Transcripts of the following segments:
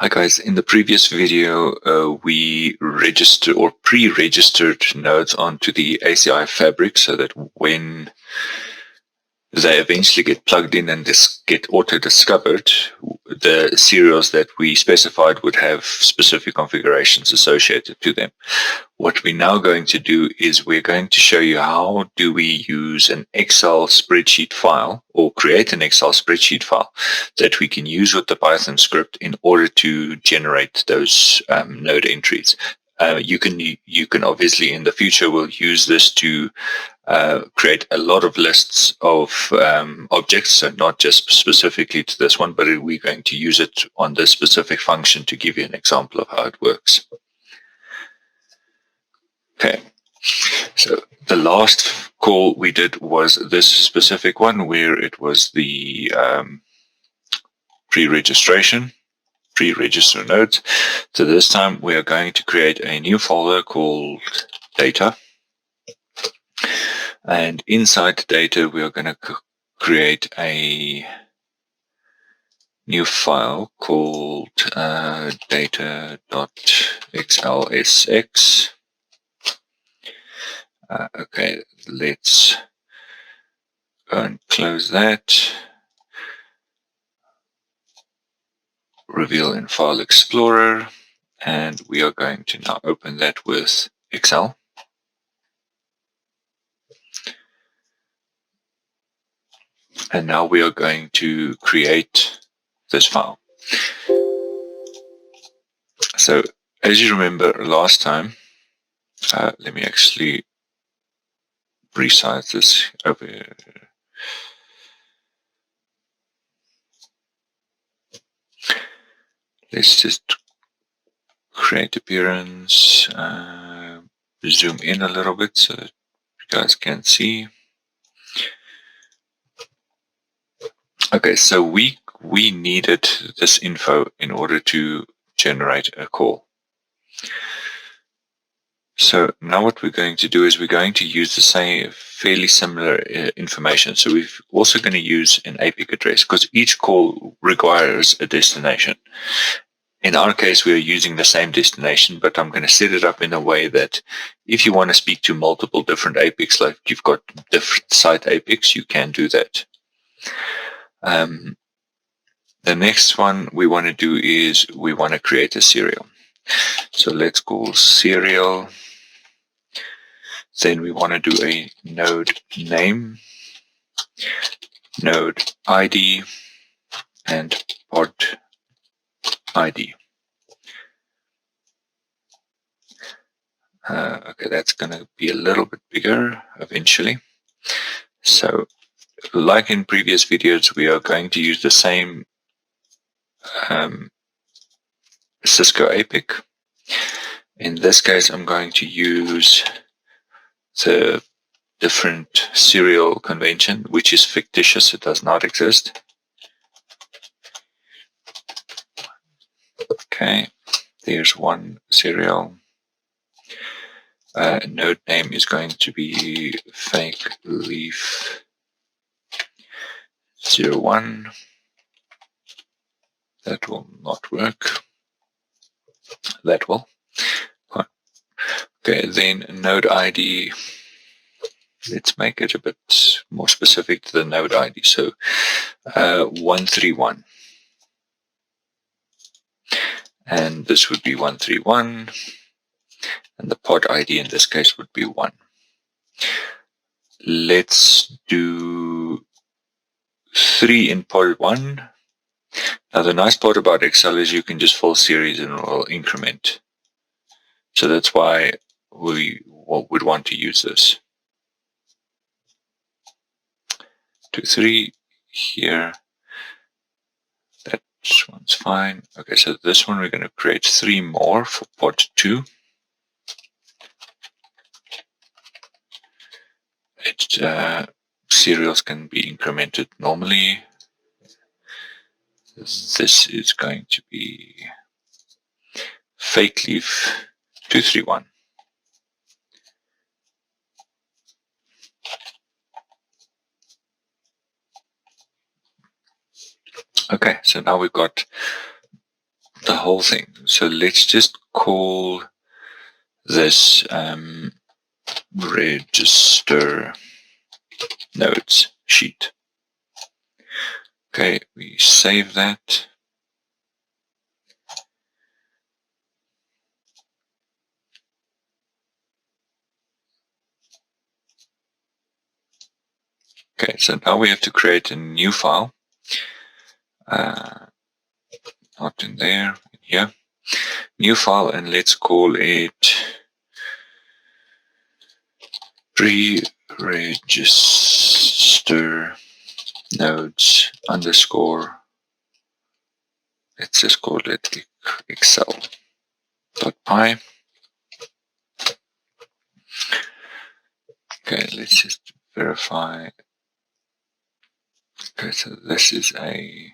Hi guys, in the previous video we registered or pre-registered nodes onto the ACI fabric so that when they eventually get plugged in and get auto-discovered, the serials that we specified would have specific configurations associated to them. What we're now going to do is we're going to show you how do we use an Excel spreadsheet file or create an Excel spreadsheet file that we can use with the Python script in order to generate those node entries. You can obviously in the future will use this to create a lot of lists of objects, so not just specifically to this one, but we're going to use it on this specific function to give you an example of how it works. Okay, so the last call we did was this specific one where it was the pre-register nodes. So this time we are going to create a new folder called data. And inside data, we are going to create a new file called data.xlsx. Okay, let's go and close that. Reveal in File Explorer, and we are going to now open that with Excel. And now we are going to create this file. So as you remember last time, let me actually resize this over here. Let's just create appearance, zoom in a little bit so that you guys can see. Okay, so we needed this info in order to generate a call. So now what we're going to do is we're going to use the same fairly similar information. So we're also going to use an APIC address because each call requires a destination. In our case, we are using the same destination, but I'm going to set it up in a way that if you want to speak to multiple different APICs, like you've got different site APICs, you can do that. The next one we want to do is we want to create a serial. So let's call serial. Then we want to do a node name, node ID, and pod ID. Okay, that's going to be a little bit bigger eventually. So like in previous videos, we are going to use the same Cisco APIC. In this case, I'm going to use the different serial convention, which is fictitious. It does not exist. Okay, there's one serial. Node name is going to be fake leaf 01. That will not work. That will. Okay, then node ID. Let's make it a bit more specific to the node ID. So 131. And this would be 131. And the pod ID in this case would be 1. Let's do 3 in pod 1. Now the nice part about Excel is you can just fill series and it will increment. So that's why we would want to use this. 2, 3 here. That one's fine. Okay, so this one we're going to create 3 more for pod 2. Serials can be incremented normally. This is going to be fake leaf 231. Okay, so now we've got the whole thing. So let's just call this register nodes sheet. Okay, we save that. Okay, so now we have to create a new file. Not in there, in here. New file, and let's call it Preregister nodes underscore. Let's just call it excel.py. Okay, let's just verify. Okay, so this is a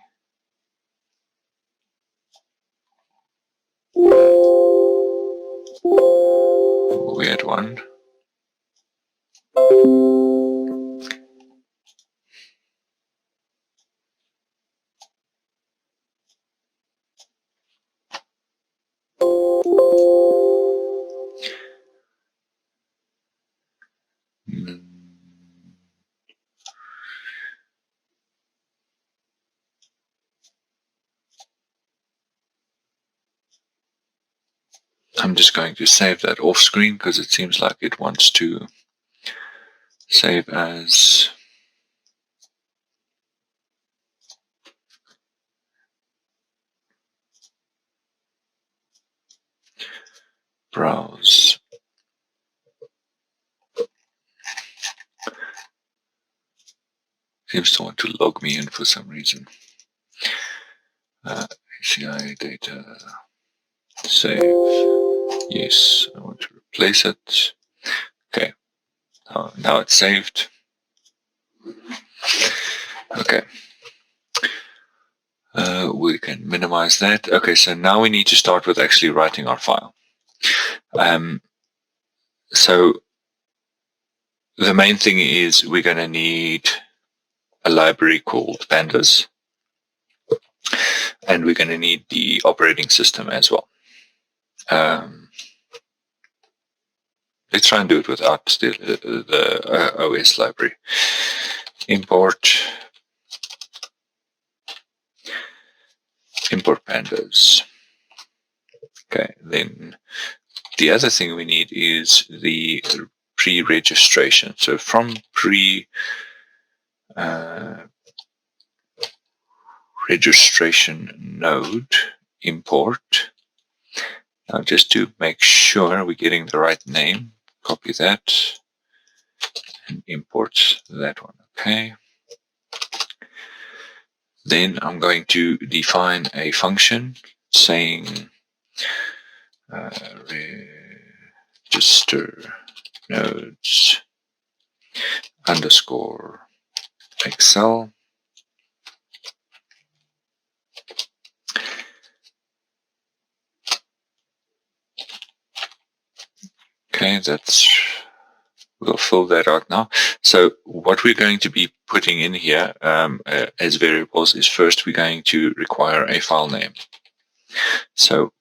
weird one. I'm just going to save that off screen because it seems like it wants to save as browse. Seems to want to log me in for some reason. ACI data save. Yes, I want to replace it. Okay, now it's saved. Okay. We can minimize that. Okay, so now we need to start with actually writing our file. So the main thing is we're going to need a library called pandas, and we're going to need the operating system as well. Let's try and do it without the OS library. Import pandas. Okay, then the other thing we need is the pre-registration. So from registration node import. Now just to make sure we're getting the right name, copy that and import that one. Okay. Then I'm going to define a function saying register nodes underscore Excel. Okay, we'll fill that out now. So what we're going to be putting in here as variables is first we're going to require a file name. So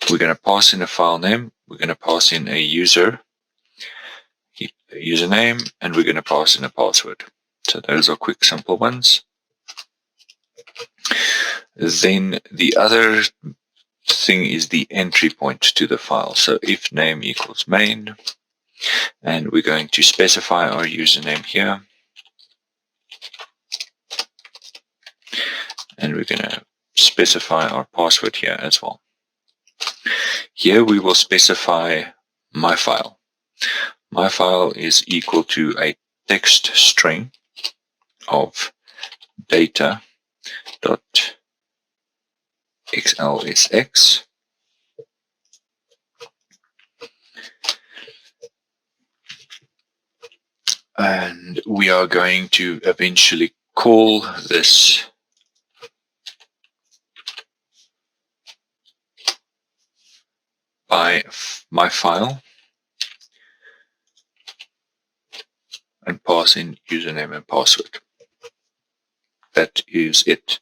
we're going to pass in a file name, we're going to pass in a username, and we're going to pass in a password. So those are quick, simple ones. Then the other thing is the entry point to the file. So if name equals main, and we're going to specify our username here, and we're going to specify our password here as well. Here we will specify my file. My file is equal to a text string of data.xlsx. And we are going to eventually call this by my file and pass in username and password. that is it.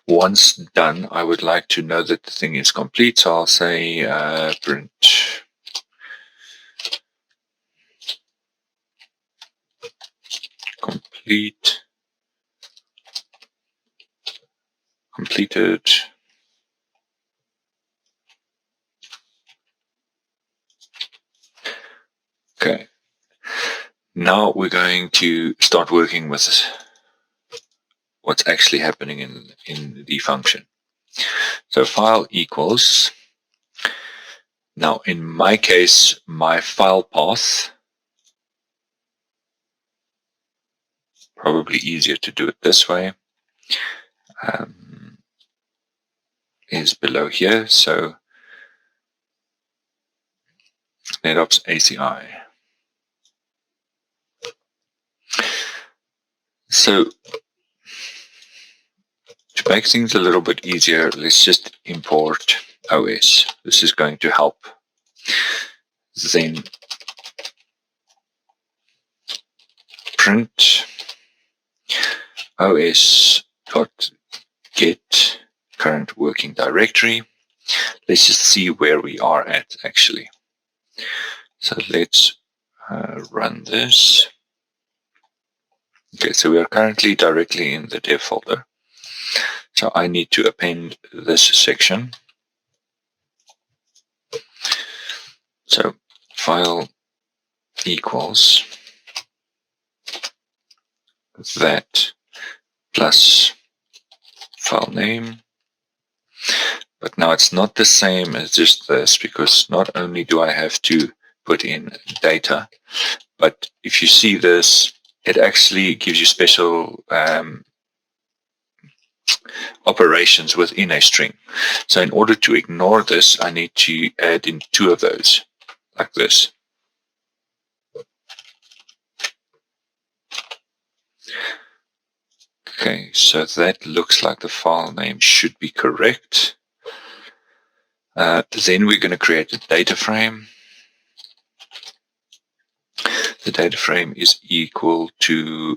Once done, I would like to know that the thing is complete, so I'll say print complete, completed. Okay. Now we're going to start working with what's actually happening in the function. So file equals, now in my case, my file path, probably easier to do it this way, is below here. So NetOps ACI. So to make things a little bit easier, let's just import OS. This is going to help. Then print os.get current working directory. Let's just see where we are at actually. So let's run this. Okay, so we are currently directly in the dev folder. So I need to append this section. So file equals that plus file name. But now it's not the same as just this, because not only do I have to put in data, but if you see this, it actually gives you special operations within a string. So in order to ignore this, I need to add in two of those, like this. Okay, so that looks like the file name should be correct. Then we're going to create a data frame. The data frame is equal to,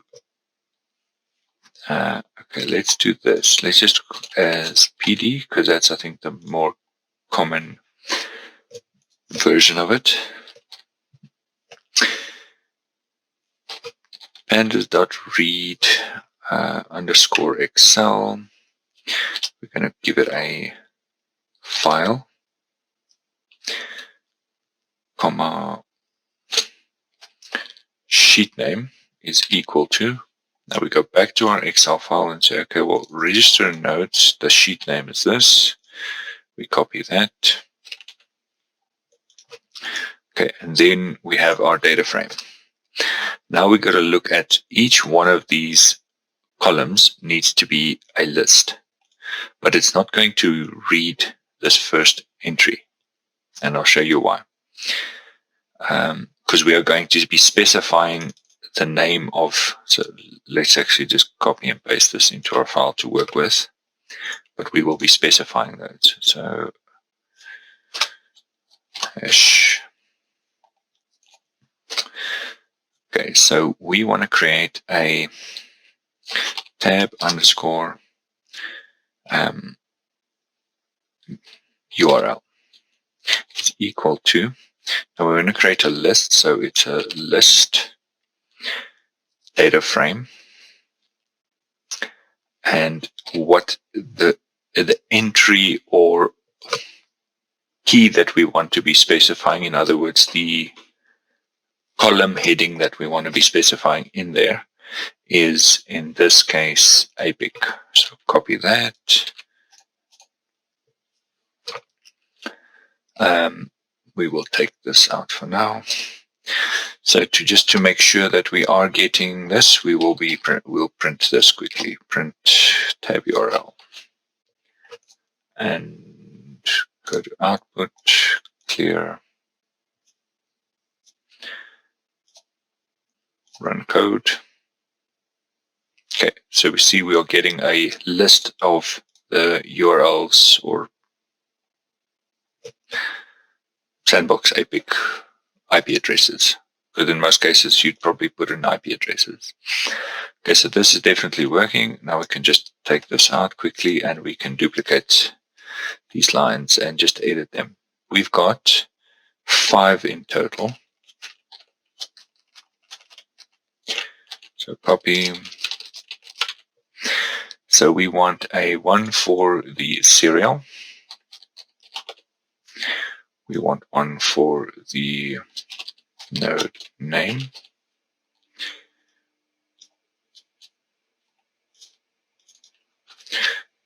okay, let's do this. Let's just as PD, because that's, I think, the more common version of it. pandas.read underscore Excel. We're going to give it a file, comma, sheet name is equal to. Now we go back to our Excel file and say, okay, well, register nodes, the sheet name is this. We copy that. Okay, and then we have our data frame. Now we got to look at each one of these columns needs to be a list, but it's not going to read this first entry, and I'll show you why. Because we are going to be specifying the name of, so let's actually just copy and paste this into our file to work with, but we will be specifying those. So hash. Okay, so we want to create a tab underscore URL. It's equal to, now we're going to create a list, so it's a list data frame, and what the entry or key that we want to be specifying, in other words, the column heading that we want to be specifying in there is, in this case, APIC. So copy that. We will take this out for now. So just to make sure that we are getting this, we'll print this quickly. Print tab URL and go to output, clear, run code. Okay, so we see we are getting a list of the URLs or sandbox APIC IP addresses. But in most cases, you'd probably put in IP addresses. Okay, so this is definitely working. Now we can just take this out quickly and we can duplicate these lines and just edit them. We've got 5 in total. So copy. So we want a 1 for the serial. We want 1 for the node name.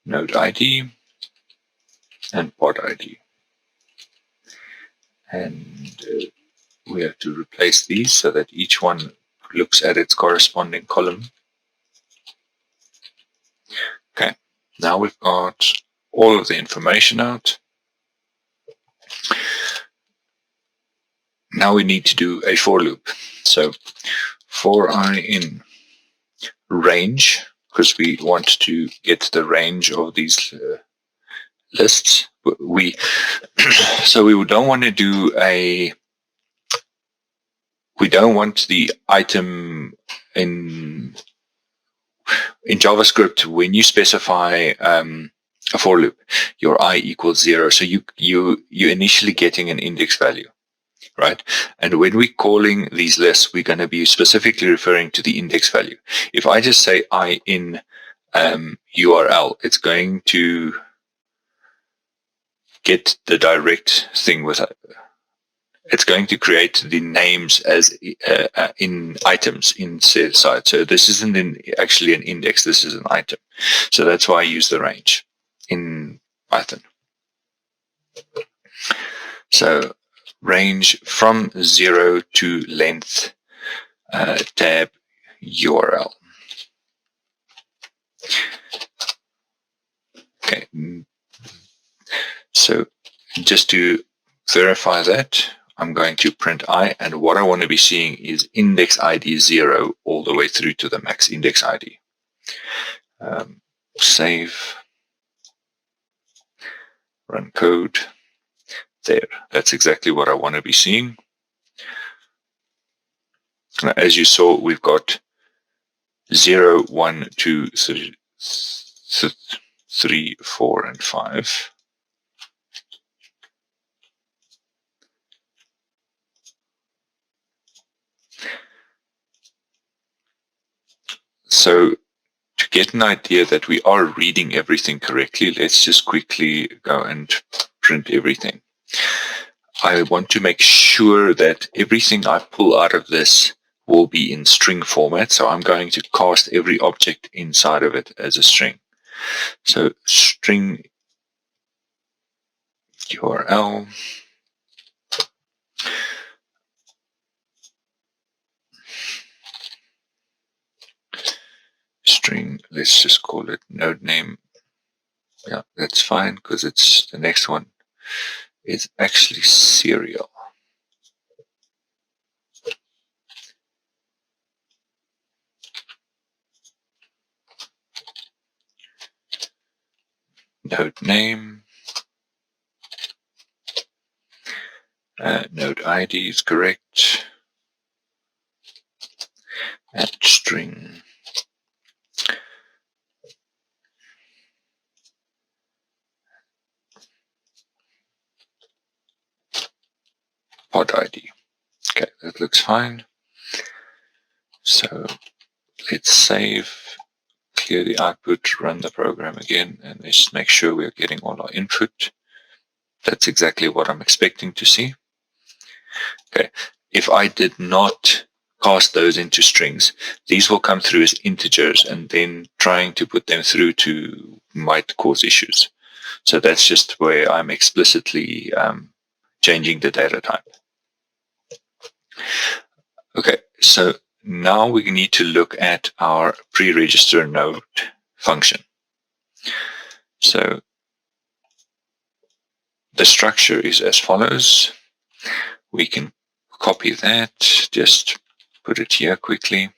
Node ID and pod ID. And we have to replace these so that each one looks at its corresponding column. Okay, now we've got all of the information out. Now we need to do a for loop. So for I in range, because we want to get the range of these lists. So we don't want to do we don't want the item in JavaScript. When you specify a for loop, your I equals 0. So you're initially getting an index value, right? And when we're calling these lists, we're going to be specifically referring to the index value. If I just say I in URL, it's going to get the direct thing with it. It's going to create the names as in items in said site. So this isn't actually an index, this is an item. So that's why I use the range in Python. So range from 0 to length tab URL. Okay. So just to verify that, I'm going to print I, and what I want to be seeing is index ID 0 all the way through to the max index ID. Save, run code. There, that's exactly what I want to be seeing. Now, as you saw, we've got 0, 1, 2, 3, 4, and 5. So to get an idea that we are reading everything correctly, let's just quickly go and print everything. I want to make sure that everything I pull out of this will be in string format. So I'm going to cast every object inside of it as a string. So string URL. String, let's just call it node name. Yeah, that's fine because it's the next one is actually serial. Node name. Node ID is correct. And string. Pod ID. Okay, that looks fine. So let's save, clear the output, run the program again, and let's make sure we're getting all our input. That's exactly what I'm expecting to see. Okay, if I did not cast those into strings, these will come through as integers, and then trying to put them through to might cause issues. So that's just where I'm explicitly changing the data type. Okay, so now we need to look at our pre-register node function. So the structure is as follows. We can copy that, just put it here quickly.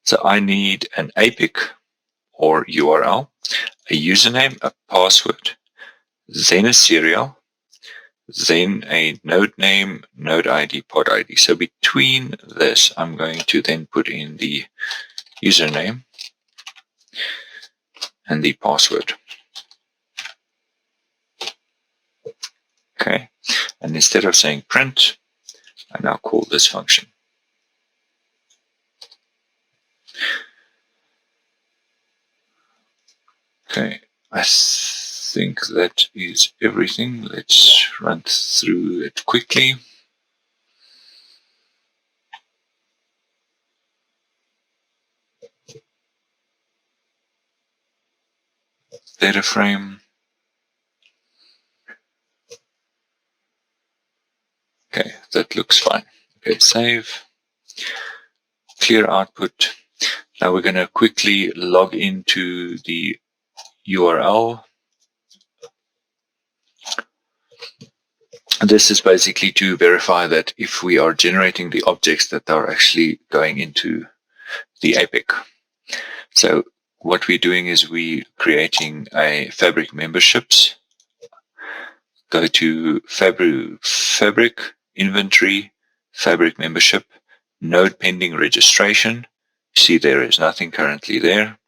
So I need an APIC or URL, a username, a password, then a serial, then a node name, node ID, pod ID. So between this, I'm going to then put in the username and the password. Okay, and instead of saying print, I now call this function. Okay, I think that is everything. Let's run through it quickly. Data frame. Okay, that looks fine. Okay, save. Clear output. Now we're going to quickly log into the URL. This is basically to verify that if we are generating the objects that are actually going into the APIC. So what we're doing is we're creating a Fabric memberships. Go to Fabric Inventory, Fabric Membership, Node Pending Registration. See, there is nothing currently there.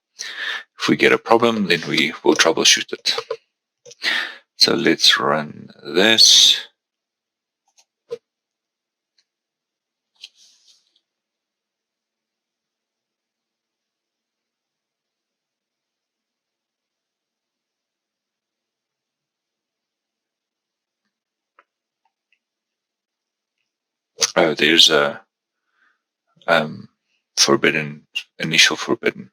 If we get a problem, then we will troubleshoot it. So let's run this. Oh, there's a initial forbidden.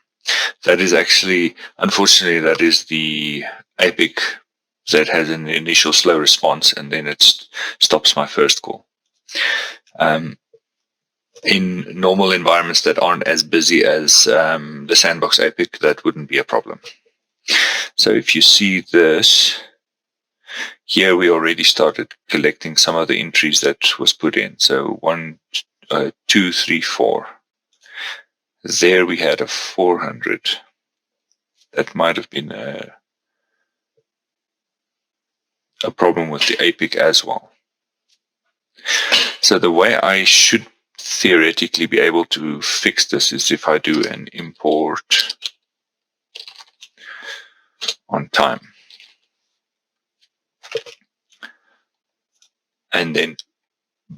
That is actually, unfortunately, that is the APIC that has an initial slow response, and then it stops my first call. In normal environments that aren't as busy as the Sandbox APIC, that wouldn't be a problem. So if you see this, here we already started collecting some of the entries that was put in. So 1, 2, 3, 4. There we had a 400. That might have been a problem with the APIC as well. So the way I should theoretically be able to fix this is if I do an import on time. And then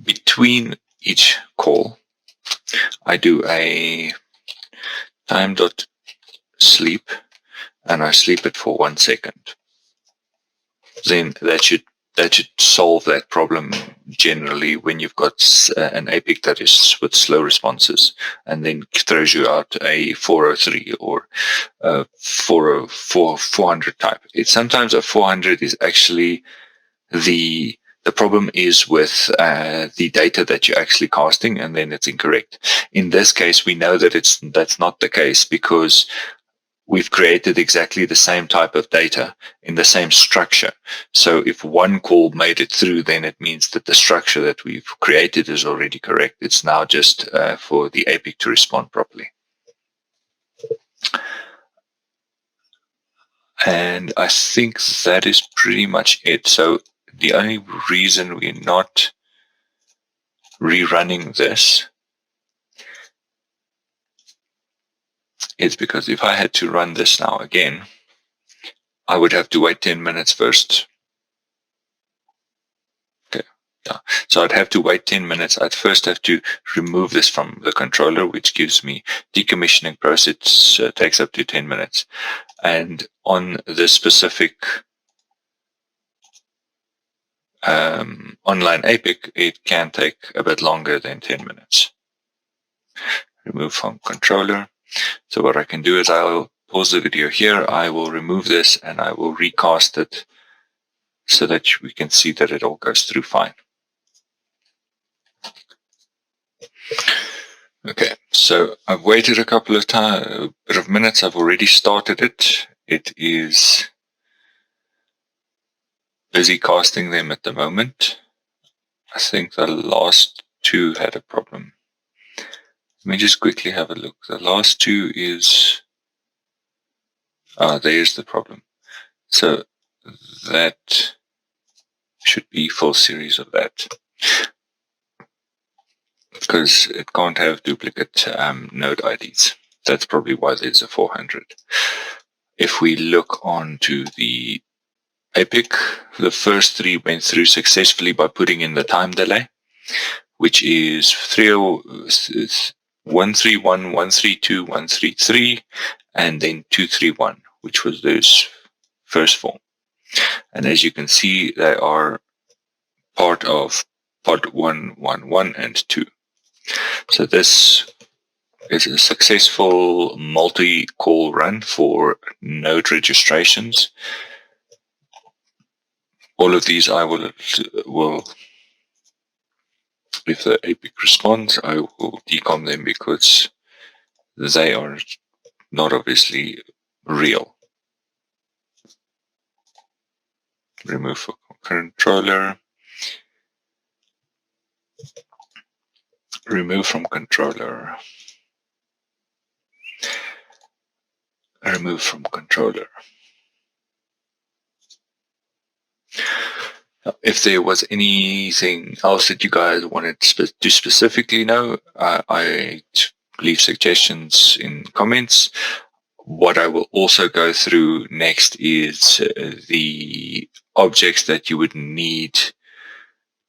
between each call, I do a time.sleep, and I sleep it for 1 second. Then that should solve that problem generally when you've got an APIC that is with slow responses, and then throws you out a 403 or 400 type. It's sometimes a 400 is actually the problem is with the data that you're actually casting, and then it's incorrect. In this case, we know that that's not the case because we've created exactly the same type of data in the same structure. So if one call made it through, then it means that the structure that we've created is already correct. It's now just for the APIC to respond properly. And I think that is pretty much it. So the only reason we're not rerunning this is because if I had to run this now again, I would have to wait 10 minutes first. Okay, yeah. So I'd have to wait 10 minutes. I'd first have to remove this from the controller, which gives me decommissioning process takes up to 10 minutes. And on this specific online APIC, it can take a bit longer than 10 minutes. Remove from controller. So what I can do is I'll pause the video here. I will remove this and I will recast it so that we can see that it all goes through fine. Okay, so I've waited a couple of minutes. I've already started it. It is busy casting them at the moment. I think the last two had a problem. Let me just quickly have a look. The last two is, there's the problem. So that Should be full series of that, because it can't have duplicate node IDs. That's probably why there's a 400. If we look onto the epic, the first three went through successfully by putting in the time delay, which is 131, 132, 133, and then 231, which was those first four. And as you can see, they are part of pod 111 and 2. So this is a successful multi-call run for node registrations. All of these I will if the APIC responds, I will decom them because they are not obviously real. Remove for controller. Remove from controller. Remove from controller. If there was anything else that you guys wanted to specifically know, I leave suggestions in comments. What I will also go through next is the objects that you would need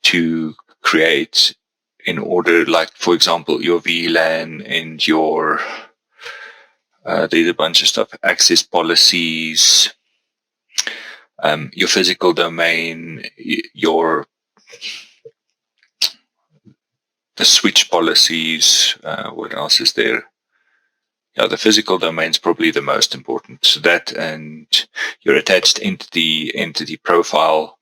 to create in order, like, for example, your VLAN and your, there's a bunch of stuff, access policies, your physical domain, the switch policies, what else is there? Yeah, the physical domain is probably the most important. So that and your attached entity profile.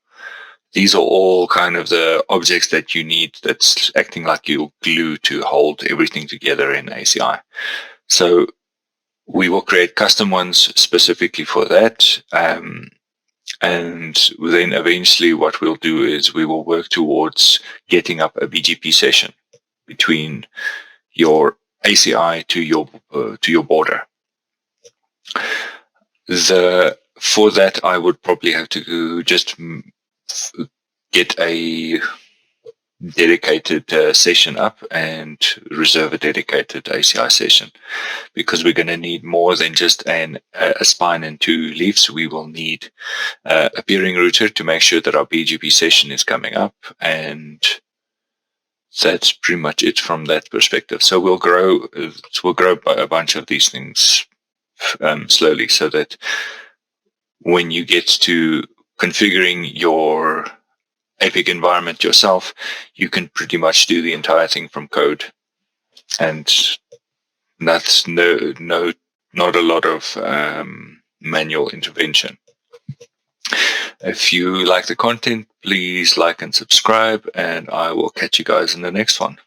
These are all kind of the objects that you need that's acting like your glue to hold everything together in ACI. So we will create custom ones specifically for that. And then eventually what we'll do is we will work towards getting up a BGP session between your ACI to your border. For that, I would probably have to just get a dedicated session up and reserve a dedicated ACI session, because we're going to need more than just a spine and 2 leaves. We will need a peering router to make sure that our BGP session is coming up, and that's pretty much it from that perspective. So we'll grow a bunch of these things slowly, so that when you get to configuring your APIC environment yourself, you can pretty much do the entire thing from code, and that's not a lot of manual intervention. If you like the content, please like and subscribe, and I will catch you guys in the next one.